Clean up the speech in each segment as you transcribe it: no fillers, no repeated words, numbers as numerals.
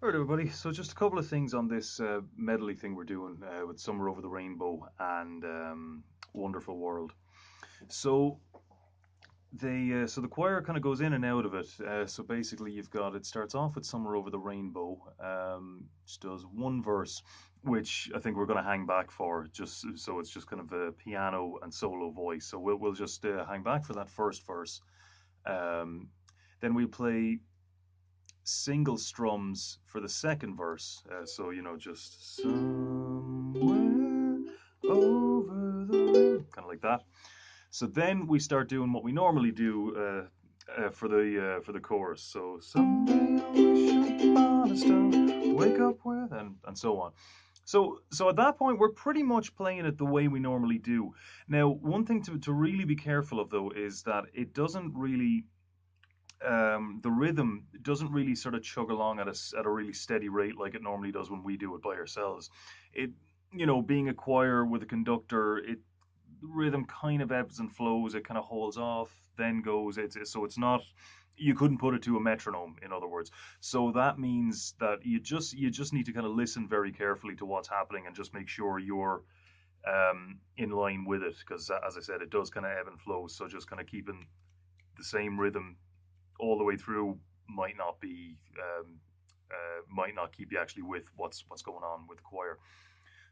Alright, everybody. So just a couple of things on this medley thing we're doing with Summer Over the Rainbow and Wonderful World. So the choir kind of goes in and out of it. So basically, you've got it starts off with Summer Over the Rainbow, which does one verse, which I think we're going to hang back for, just so it's just kind of a piano and solo voice. So we'll just hang back for that first verse. Um, then we play single strums for the second verse. So, just somewhere over the rain, kind of like that. So then we start doing what we normally do for the chorus. So someday I wish upon a star, wake up with, and so on. So at that point, we're pretty much playing it the way we normally do. Now, one thing to really be careful of though is that it doesn't really the rhythm doesn't really sort of chug along at a really steady rate like it normally does when we do it by ourselves. It being a choir with a conductor, the rhythm kind of ebbs and flows. It kind of holds off, then goes. So it's not. You couldn't put it to a metronome, in other words. So that means that you just need to kind of listen very carefully to what's happening and just make sure you're in line with it, because as I said, it does kind of ebb and flow. So just kind of keeping the same rhythm all the way through might not keep you actually with what's going on with the choir.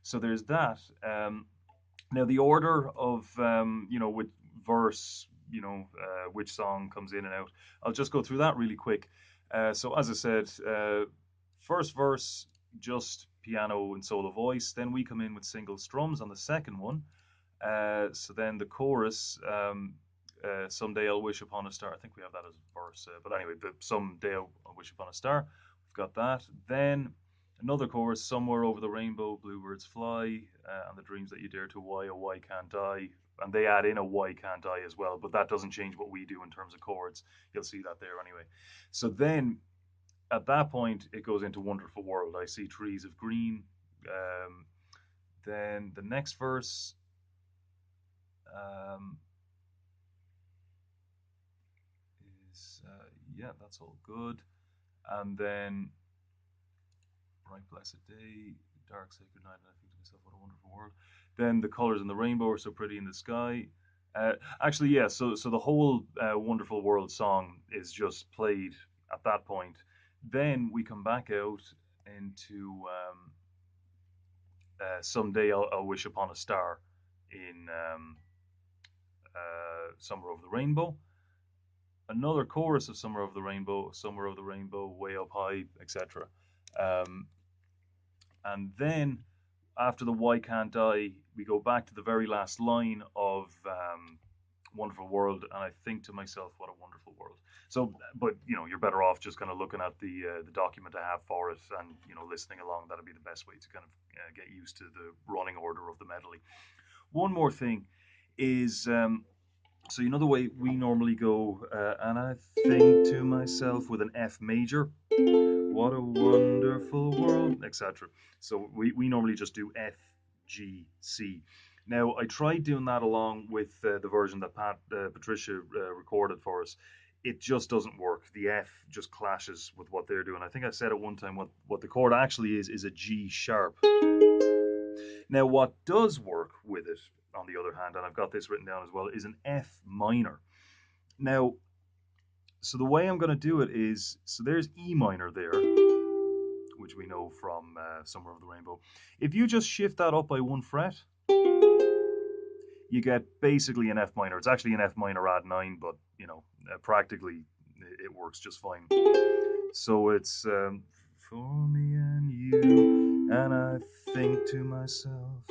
So there's that. Now the order of with verse, which song comes in and out. I'll just go through that really quick. So as I said, first verse just piano and solo voice. Then we come in with single strums on the second one. So then the chorus, someday I'll wish upon a star. I think we have that as a verse, but anyway, someday I'll wish upon a star. We've got that. Then another chorus, somewhere over the rainbow, bluebirds fly, and the dreams that you dare to why, oh why can't I? And they add in a why can't I as well, but that doesn't change what we do in terms of chords. You'll see that there anyway. So then at that point, it goes into Wonderful World. I see trees of green. Um, then the next verse. Um, yeah, that's all good. And then bright blessed day, dark sacred night, and I think to myself, what a wonderful world. Then the colors in the rainbow are so pretty in the sky. Actually, yeah. So the whole wonderful world song is just played at that point. Then we come back out into someday I'll wish upon a star in Summer Over the Rainbow, another chorus of Somewhere Over the Rainbow, Way Up High, etc. Um, and then after the Why Can't I, we go back to the very last line of Wonderful World, and I think to myself, what a wonderful world. So, but you're better off just kind of looking at the document I have for it, and listening along. That'd be the best way to kind of get used to the running order of the medley. One more thing is so the way we normally go, and I think to myself with an F major, what a wonderful world, etc. So we normally just do F, G, C. Now I tried doing that along with the version that Patricia recorded for us. It just doesn't work. The F just clashes with what they're doing. I think I said at one time what the chord actually is a G sharp. Now, what does work with it, on the other hand, and I've got this written down as well, is an F minor. Now, so the way I'm going to do it is, so there's E minor there, which we know from Somewhere Over the Rainbow. If you just shift that up by one fret, you get basically an F minor. It's actually an F minor add 9, but, practically it works just fine. So it's for me and you, and I think to myself,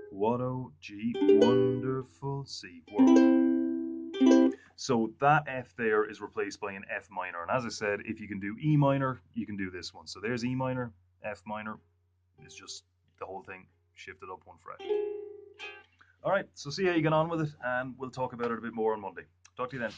what a G wonderful C world. So that F there is replaced by an F minor. And as I said, if you can do E minor, you can do this one. So there's E minor, F minor. It's just the whole thing shifted up one fret. All right, so see how you get on with it, and we'll talk about it a bit more on Monday. Talk to you then.